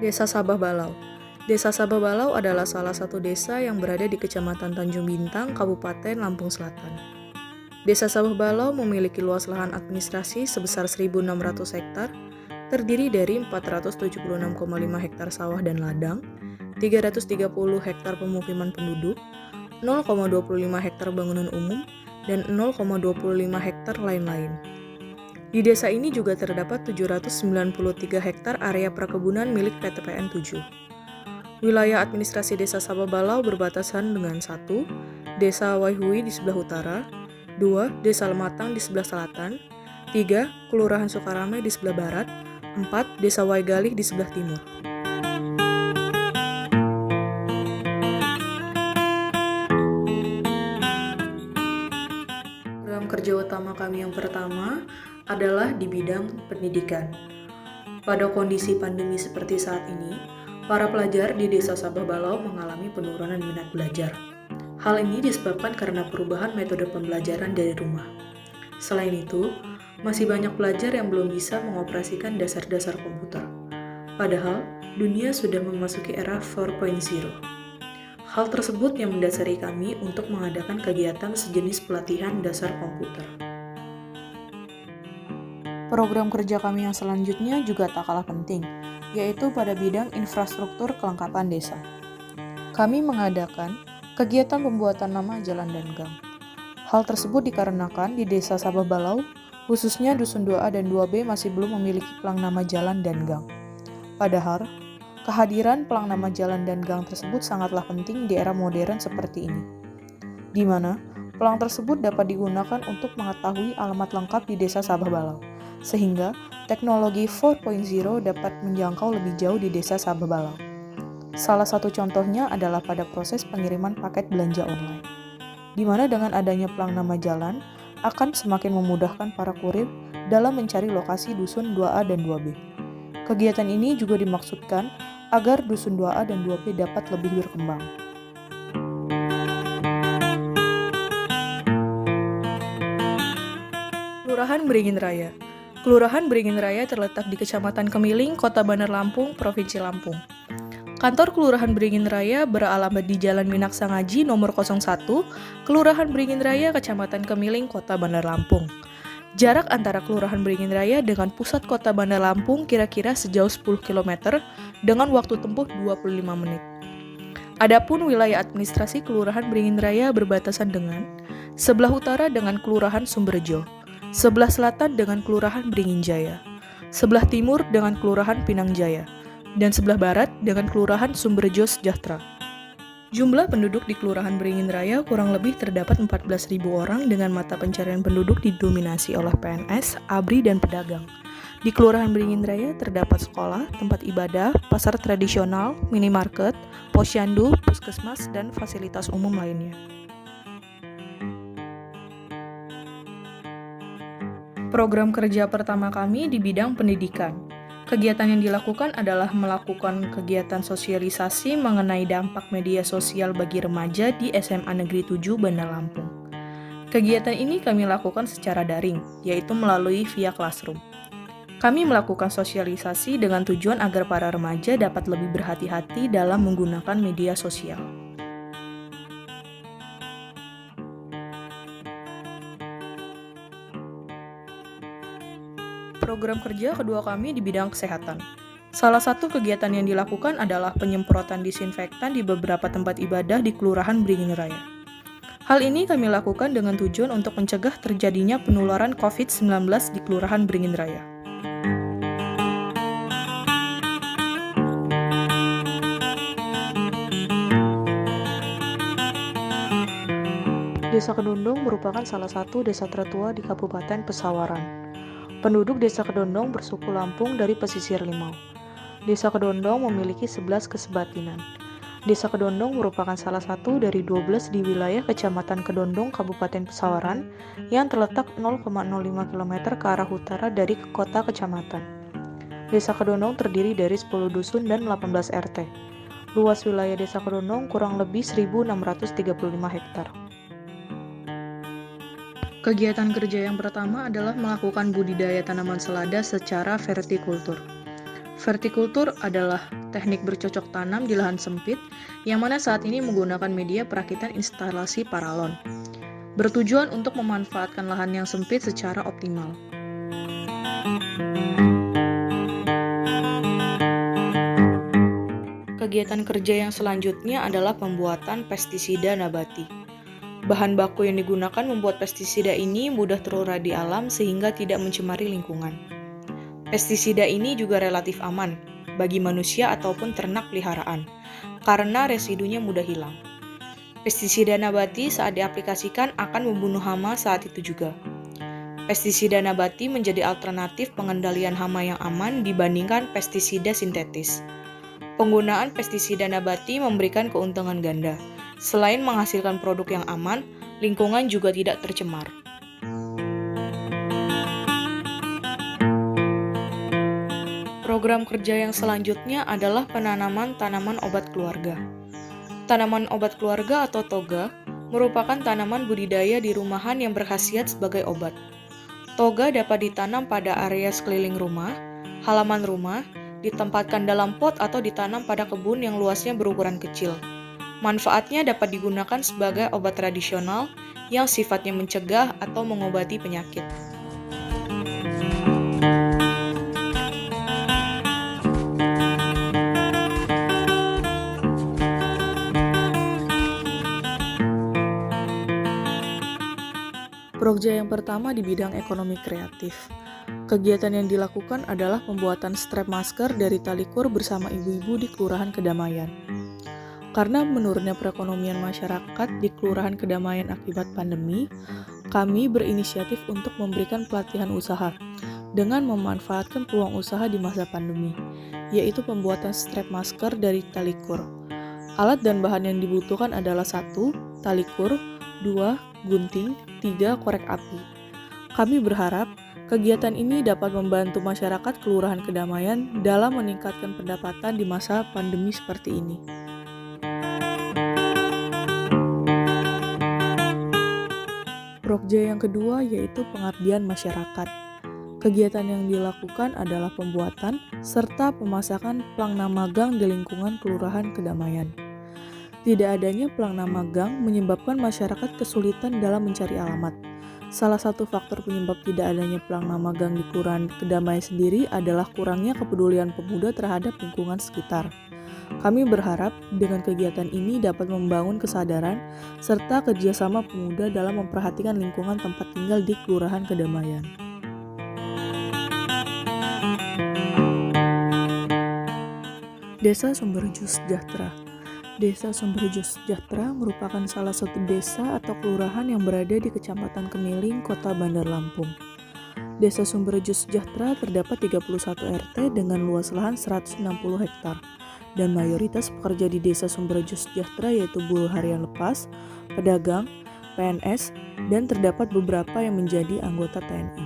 Desa Sabah Balau. Desa Sabah Balau adalah salah satu desa yang berada di Kecamatan Tanjung Bintang, Kabupaten Lampung Selatan. Desa Sabah Balau memiliki luas lahan administrasi sebesar 1.600 hektar, terdiri dari 476,5 hektar sawah dan ladang, 330 hektar pemukiman penduduk, 0,25 hektar bangunan umum, dan 0,25 hektar lain-lain. Di desa ini juga terdapat 793 hektar area perkebunan milik PTPN 7. Wilayah administrasi Desa Sabah Balau berbatasan dengan 1. Desa Waihui di sebelah utara, 2. Desa Lematang di sebelah selatan, 3. Kelurahan Sukarame di sebelah barat, 4. Desa Waigalih di sebelah timur. Program kerja utama kami yang pertama adalah di bidang pendidikan. Pada kondisi pandemi seperti saat ini, para pelajar di Desa Sabah Balau mengalami penurunan minat belajar. Hal ini disebabkan karena perubahan metode pembelajaran dari rumah. Selain itu, masih banyak pelajar yang belum bisa mengoperasikan dasar-dasar komputer. Padahal, dunia sudah memasuki era 4.0. Hal tersebut yang mendasari kami untuk mengadakan kegiatan sejenis pelatihan dasar komputer. Program kerja kami yang selanjutnya juga tak kalah penting, yaitu pada bidang infrastruktur kelengkapan desa. Kami mengadakan kegiatan pembuatan nama jalan dan gang. Hal tersebut dikarenakan di Desa Sabah Balau, khususnya Dusun 2A dan 2B masih belum memiliki pelang nama jalan dan gang. Padahal, kehadiran pelang nama jalan dan gang tersebut sangatlah penting di era modern seperti ini, di mana pelang tersebut dapat digunakan untuk mengetahui alamat lengkap di Desa Sabah Balau, sehingga teknologi 4.0 dapat menjangkau lebih jauh di Desa Sabah Balau. Salah satu contohnya adalah pada proses pengiriman paket belanja online, di mana dengan adanya pelang nama jalan akan semakin memudahkan para kurir dalam mencari lokasi Dusun 2A dan 2B. Kegiatan ini juga dimaksudkan agar Dusun 2A dan 2B dapat lebih berkembang. Kelurahan Beringin Raya. Kelurahan Beringin Raya terletak di Kecamatan Kemiling, Kota Bandar Lampung, Provinsi Lampung. Kantor Kelurahan Beringin Raya beralamat di Jalan Minaksa Ngaji nomor 01, Kelurahan Beringin Raya, Kecamatan Kemiling, Kota Bandar Lampung. Jarak antara Kelurahan Beringin Raya dengan pusat Kota Bandar Lampung kira-kira sejauh 10 km dengan waktu tempuh 25 menit. Adapun wilayah administrasi Kelurahan Beringin Raya berbatasan dengan sebelah utara dengan Kelurahan Sumberjo, sebelah selatan dengan Kelurahan Beringin Jaya, sebelah timur dengan Kelurahan Pinang Jaya, dan sebelah barat dengan Kelurahan Sumberjo Sejahtera. Jumlah penduduk di Kelurahan Beringin Raya kurang lebih terdapat 14.000 orang dengan mata pencarian penduduk didominasi oleh PNS, ABRI, dan pedagang. Di Kelurahan Beringin Raya terdapat sekolah, tempat ibadah, pasar tradisional, minimarket, posyandu, puskesmas, dan fasilitas umum lainnya. Program kerja pertama kami di bidang pendidikan. Kegiatan yang dilakukan adalah melakukan kegiatan sosialisasi mengenai dampak media sosial bagi remaja di SMA Negeri 7 Bandar Lampung. Kegiatan ini kami lakukan secara daring, yaitu melalui via Classroom. Kami melakukan sosialisasi dengan tujuan agar para remaja dapat lebih berhati-hati dalam menggunakan media sosial. Program kerja kedua kami di bidang kesehatan. Salah satu kegiatan yang dilakukan adalah penyemprotan disinfektan di beberapa tempat ibadah di Kelurahan Beringin Raya. Hal ini kami lakukan dengan tujuan untuk mencegah terjadinya penularan COVID-19 di Kelurahan Beringin Raya. Desa Kedondong merupakan salah satu desa tertua di Kabupaten Pesawaran. Penduduk Desa Kedondong bersuku Lampung dari pesisir Limau. Desa Kedondong memiliki 11 kesebatinan. Desa Kedondong merupakan salah satu dari 12 di wilayah Kecamatan Kedondong, Kabupaten Pesawaran yang terletak 0,05 km ke arah utara dari kota kecamatan. Desa Kedondong terdiri dari 10 dusun dan 18 RT. Luas wilayah Desa Kedondong kurang lebih 1.635 hektar. Kegiatan kerja yang pertama adalah melakukan budidaya tanaman selada secara vertikultur. Vertikultur adalah teknik bercocok tanam di lahan sempit yang mana saat ini menggunakan media perakitan instalasi paralon, bertujuan untuk memanfaatkan lahan yang sempit secara optimal. Kegiatan kerja yang selanjutnya adalah pembuatan pestisida nabati. Bahan baku yang digunakan membuat pestisida ini mudah terurai di alam sehingga tidak mencemari lingkungan. Pestisida ini juga relatif aman bagi manusia ataupun ternak peliharaan karena residunya mudah hilang. Pestisida nabati saat diaplikasikan akan membunuh hama saat itu juga. Pestisida nabati menjadi alternatif pengendalian hama yang aman dibandingkan pestisida sintetis. Penggunaan pestisida nabati memberikan keuntungan ganda. Selain menghasilkan produk yang aman, lingkungan juga tidak tercemar. Program kerja yang selanjutnya adalah penanaman tanaman obat keluarga. Tanaman obat keluarga atau toga merupakan tanaman budidaya di rumahan yang berkhasiat sebagai obat. Toga dapat ditanam pada area sekeliling rumah, halaman rumah, ditempatkan dalam pot atau ditanam pada kebun yang luasnya berukuran kecil. Manfaatnya dapat digunakan sebagai obat tradisional yang sifatnya mencegah atau mengobati penyakit. Proja yang pertama di bidang ekonomi kreatif. Kegiatan yang dilakukan adalah pembuatan strap masker dari tali kur bersama ibu-ibu di Kelurahan Kedamaian. Karena menurunnya perekonomian masyarakat di Kelurahan Kedamaian akibat pandemi, kami berinisiatif untuk memberikan pelatihan usaha dengan memanfaatkan peluang usaha di masa pandemi, yaitu pembuatan strap masker dari tali kur. Alat dan bahan yang dibutuhkan adalah 1. Tali kur, 2. Gunting, 3. Korek api. Kami berharap kegiatan ini dapat membantu masyarakat Kelurahan Kedamaian dalam meningkatkan pendapatan di masa pandemi seperti ini. Prokja yang kedua yaitu pengabdian masyarakat. Kegiatan yang dilakukan adalah pembuatan serta pemasakan pelangna magang di lingkungan Kelurahan Kedamaian. Tidak adanya pelangna magang menyebabkan masyarakat kesulitan dalam mencari alamat. Salah satu faktor penyebab tidak adanya pelangna magang di Kelurahan Kedamaian sendiri adalah kurangnya kepedulian pemuda terhadap lingkungan sekitar. Kami berharap dengan kegiatan ini dapat membangun kesadaran serta kerjasama pemuda dalam memperhatikan lingkungan tempat tinggal di Kelurahan Kedamaian. Desa Sumberjo Sejahtera. Desa Sumberjo Sejahtera merupakan salah satu desa atau kelurahan yang berada di Kecamatan Kemiling, Kota Bandar Lampung. Desa Sumberjo Sejahtera terdapat 31 RT dengan luas lahan 160 hektar. Dan mayoritas pekerja di Desa Sumberjo Sejahtera yaitu buruh harian lepas, pedagang, PNS, dan terdapat beberapa yang menjadi anggota TNI.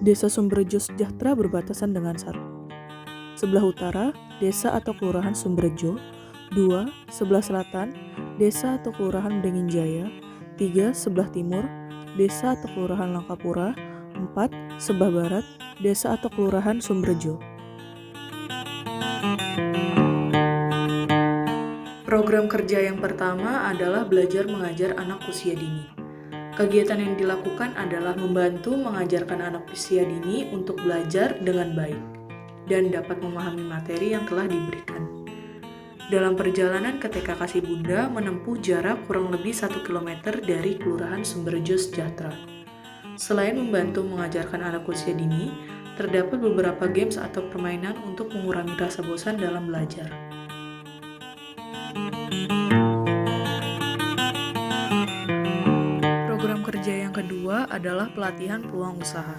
Desa Sumberjo Sejahtera berbatasan dengan 1. Sebelah utara, desa atau kelurahan Sumberjo. 2. Sebelah selatan, desa atau kelurahan Beringin Jaya. 3. Sebelah timur, desa atau kelurahan Langkapura. 4. Sebelah barat, desa atau kelurahan Sumberjo. Program kerja yang pertama adalah belajar mengajar anak usia dini. Kegiatan yang dilakukan adalah membantu mengajarkan anak usia dini untuk belajar dengan baik dan dapat memahami materi yang telah diberikan. Dalam perjalanan ke TK Kasih Bunda menempuh jarak kurang lebih 1 km dari Kelurahan Sumberjo Sejahtera. Selain membantu mengajarkan anak usia dini, terdapat beberapa games atau permainan untuk mengurangi rasa bosan dalam belajar. Program kerja yang kedua adalah pelatihan peluang usaha.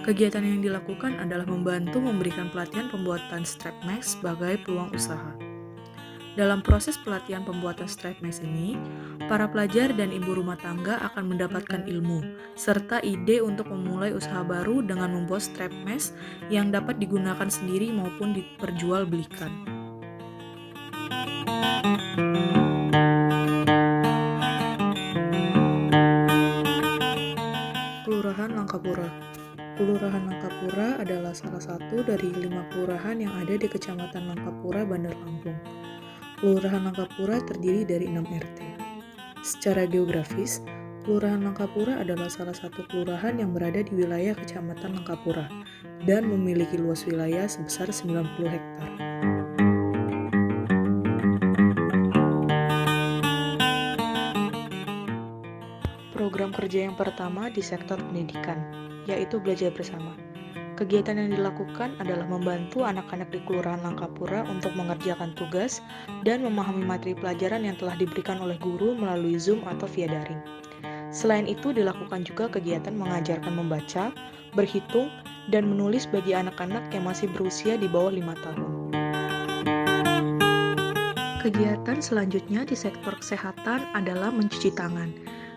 Kegiatan yang dilakukan adalah membantu memberikan pelatihan pembuatan strap mask sebagai peluang usaha. Dalam proses pelatihan pembuatan strap mask ini, para pelajar dan ibu rumah tangga akan mendapatkan ilmu, serta ide untuk memulai usaha baru dengan membuat strap mask yang dapat digunakan sendiri maupun diperjualbelikan. Kelurahan Langkapura. Kelurahan Langkapura adalah salah satu dari 5 kelurahan yang ada di Kecamatan Langkapura, Bandar Lampung. Kelurahan Langkapura terdiri dari 6 RT. Secara geografis, Kelurahan Langkapura adalah salah satu kelurahan yang berada di wilayah Kecamatan Langkapura dan memiliki luas wilayah sebesar 90 hektar. Program kerja yang pertama di sektor pendidikan, yaitu belajar bersama. Kegiatan yang dilakukan adalah membantu anak-anak di Kelurahan Langkapura untuk mengerjakan tugas dan memahami materi pelajaran yang telah diberikan oleh guru melalui Zoom atau via daring. Selain itu, dilakukan juga kegiatan mengajarkan membaca, berhitung, dan menulis bagi anak-anak yang masih berusia di bawah 5 tahun. Kegiatan selanjutnya di sektor kesehatan adalah mencuci tangan.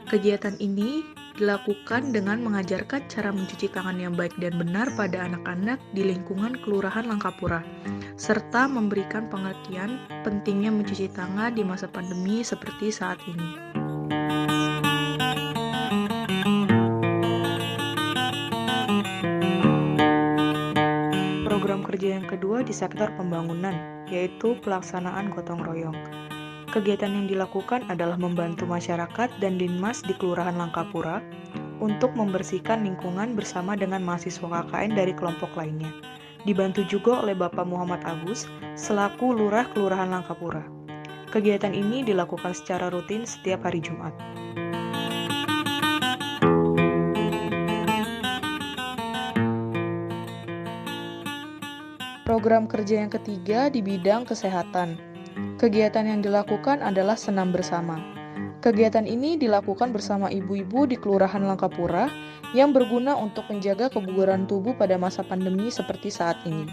Kegiatan ini dilakukan dengan mengajarkan cara mencuci tangan yang baik dan benar pada anak-anak di lingkungan Kelurahan Langkapura, serta memberikan pengertian pentingnya mencuci tangan di masa pandemi seperti saat ini. Program kerja yang kedua di sektor pembangunan, yaitu pelaksanaan gotong royong. Kegiatan yang dilakukan adalah membantu masyarakat dan Dinmas di Kelurahan Langkapura untuk membersihkan lingkungan bersama dengan mahasiswa KKN dari kelompok lainnya. Dibantu juga oleh Bapak Muhammad Agus selaku Lurah Kelurahan Langkapura. Kegiatan ini dilakukan secara rutin setiap hari Jumat. Program kerja yang ketiga di bidang kesehatan. Kegiatan yang dilakukan adalah senam bersama. Kegiatan ini dilakukan bersama ibu-ibu di Kelurahan Langkapura yang berguna untuk menjaga kebugaran tubuh pada masa pandemi seperti saat ini.